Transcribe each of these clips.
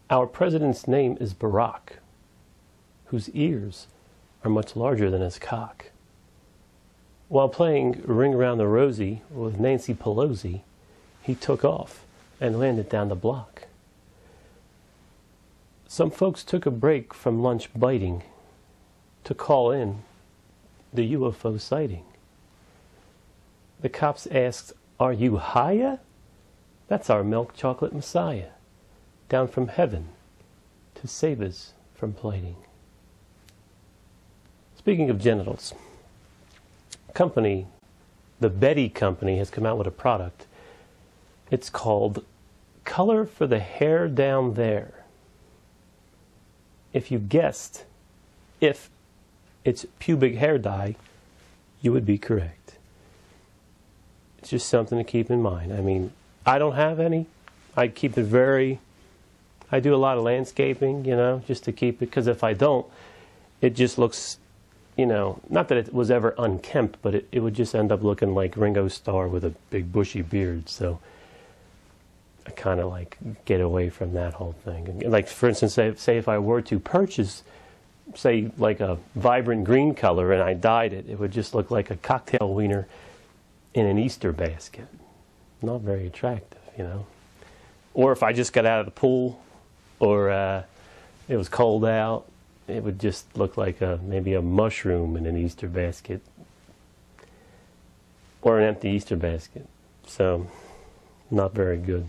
Our president's name is Barack, whose ears are much larger than his cock. While playing Ring Around the Rosie with Nancy Pelosi, he took off and landed down the block. Some folks took a break from lunch biting to call in the UFO sighting. The cops asked, "Are you higher?" That's our milk chocolate messiah, down from heaven to save us from plating. Speaking of genitals, the Betty Company has come out with a product. It's called Color for the Hair Down There. If you guessed if it's pubic hair dye, you would be correct. It's just something to keep in mind. I mean, I don't have any. I keep it I do a lot of landscaping, just to keep it, because if I don't, it just looks, not that it was ever unkempt, but it would just end up looking like Ringo Starr with a big bushy beard. So I kind of get away from that whole thing. Like, for instance, say if I were to purchase, say, like a vibrant green color and I dyed it, it would just look like a cocktail wiener in an Easter basket. Not very attractive, Or if I just got out of the pool, or it was cold out, it would just look like maybe a mushroom in an Easter basket, or an empty Easter basket. So, not very good.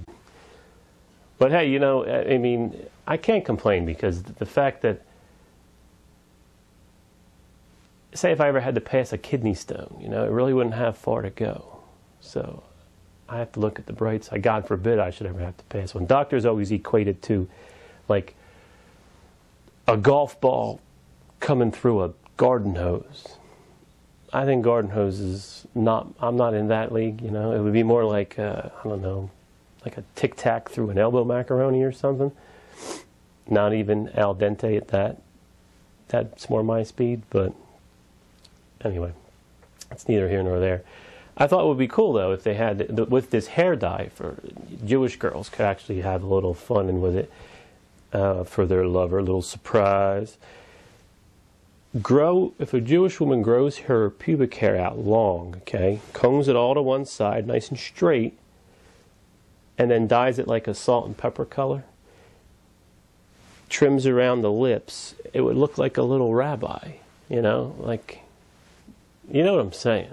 But hey, I mean, I can't complain, because the fact that, say if I ever had to pass a kidney stone, it really wouldn't have far to go. So I have to look at the bright side. God forbid I should ever have to pass one. Doctors always equate it to like a golf ball coming through a garden hose. I think garden hose is not, I'm not in that league, It would be more like, I don't know, like a Tic Tac through an elbow macaroni or something. Not even al dente at that. That's more my speed, but anyway, it's neither here nor there. I thought it would be cool, though, if they had, with this hair dye, for Jewish girls could actually have a little fun with it for their lover, a little surprise. If a Jewish woman grows her pubic hair out long, okay, combs it all to one side, nice and straight, and then dyes it like a salt and pepper color, trims around the lips, it would look like a little rabbi, like, you know what I'm saying?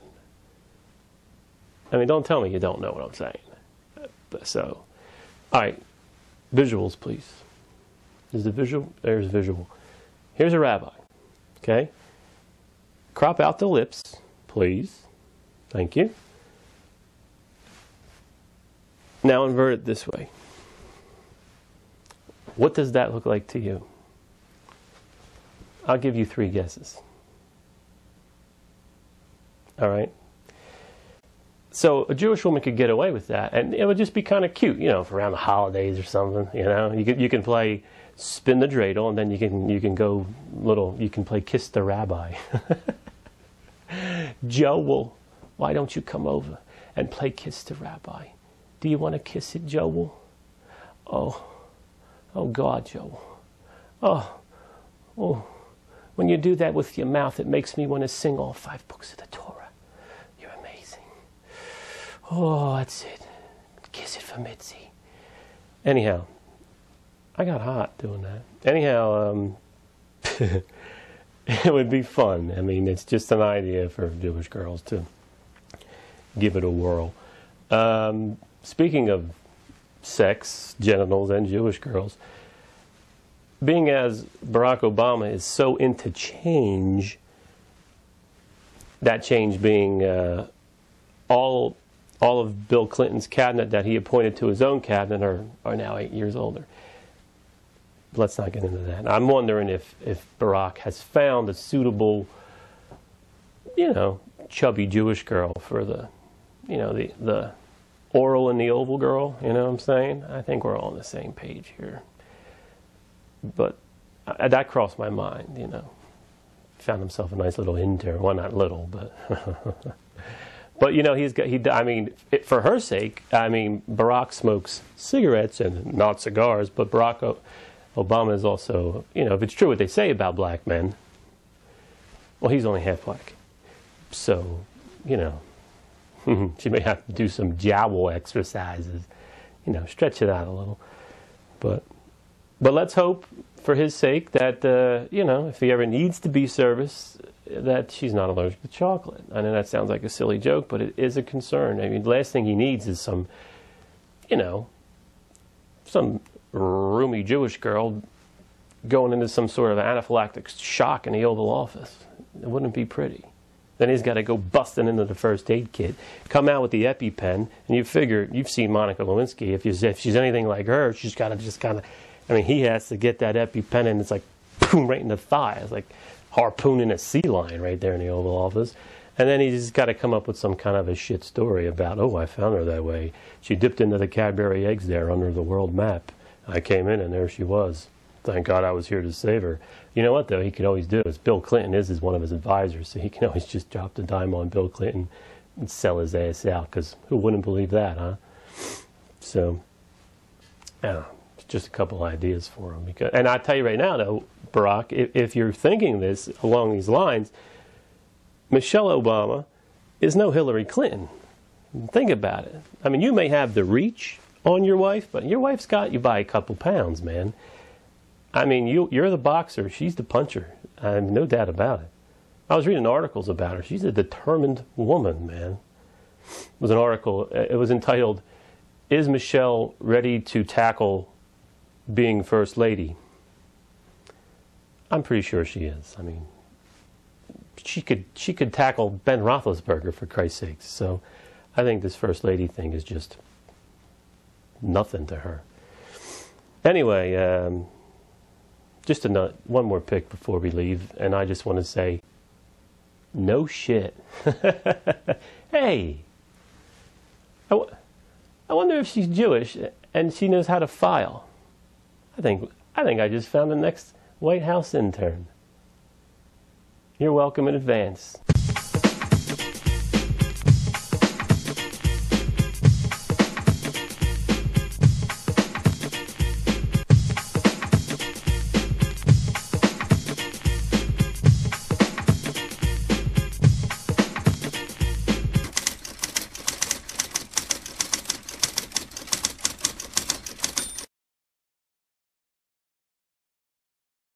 I mean, don't tell me you don't know what I'm saying. So, all right, visuals, please. Is the visual? There's visual. Here's a rabbi, okay? Crop out the lips, please. Thank you. Now invert it this way. What does that look like to you? I'll give you 3 guesses. All right? So a Jewish woman could get away with that, and it would just be kind of cute, for around the holidays or something. You can play spin the dreidel, and then you can play kiss the rabbi. Joel, why don't you come over and play kiss the rabbi? Do you want to kiss it, Joel? Oh God, Joel. Oh, when you do that with your mouth, it makes me want to sing all 5 books of the Torah. Oh, that's it. Kiss it for Mitzi. Anyhow, I got hot doing that. Anyhow, it would be fun. I mean, it's just an idea for Jewish girls to give it a whirl. Speaking of sex, genitals, and Jewish girls, being as Barack Obama is so into change, that change being all of Bill Clinton's cabinet that he appointed to his own cabinet are now 8 years older. Let's not get into that. I'm wondering if Barack has found a suitable, chubby Jewish girl for the oral and the oval girl, you know what I'm saying? I think we're all on the same page here. But that crossed my mind, Found himself a nice little intern. Well, not little, but... But, for her sake, Barack smokes cigarettes and not cigars, but Obama is also, you know, if it's true what they say about black men, well, he's only half black. So, you know, she may have to do some jowl exercises, you know, stretch it out a little. But let's hope, for his sake, that, you know, if he ever needs to be serviced, that she's not allergic to chocolate. I know that sounds like a silly joke, but it is a concern. I mean, the last thing he needs is some, you know, some roomy Jewish girl going into some sort of anaphylactic shock in the Oval Office. It wouldn't be pretty. Then he's got to go busting into the first aid kit, come out with the EpiPen, and you figure, you've seen Monica Lewinsky, if she's anything like her, she's got to just kind of, I mean, he has to get that EpiPen and it's like, boom, right in the thigh. It's like harpooning a sea lion right there in the Oval Office. And then he's got to come up with some kind of a shit story about, oh, I found her that way. She dipped into the Cadbury eggs there under the world map. I came in and there she was. Thank God I was here to save her. You know what, though, he could always do is Bill Clinton is one of his advisors, so he can always just drop the dime on Bill Clinton and sell his ass out, because who wouldn't believe that, huh? So, I don't know, just a couple ideas for him. And I tell you right now, though, Barack, if you're thinking this along these lines, Michelle Obama is no Hillary Clinton. Think about it. I mean, you may have the reach on your wife, but your wife's got you by a couple pounds, man. I mean, you're the boxer, she's the puncher. I have no doubt about it. I was reading articles about her. She's a determined woman, man. It was an article, it was entitled, "Is Michelle Ready to Tackle Being First Lady?" I'm pretty sure she is. I mean, she could tackle Ben Roethlisberger, for Christ's sakes. So I think this First Lady thing is just nothing to her. Anyway, just one more pick before we leave, and I just want to say, no shit. Hey, I wonder if she's Jewish and she knows how to file. I think I just found the next White House intern. You're welcome in advance.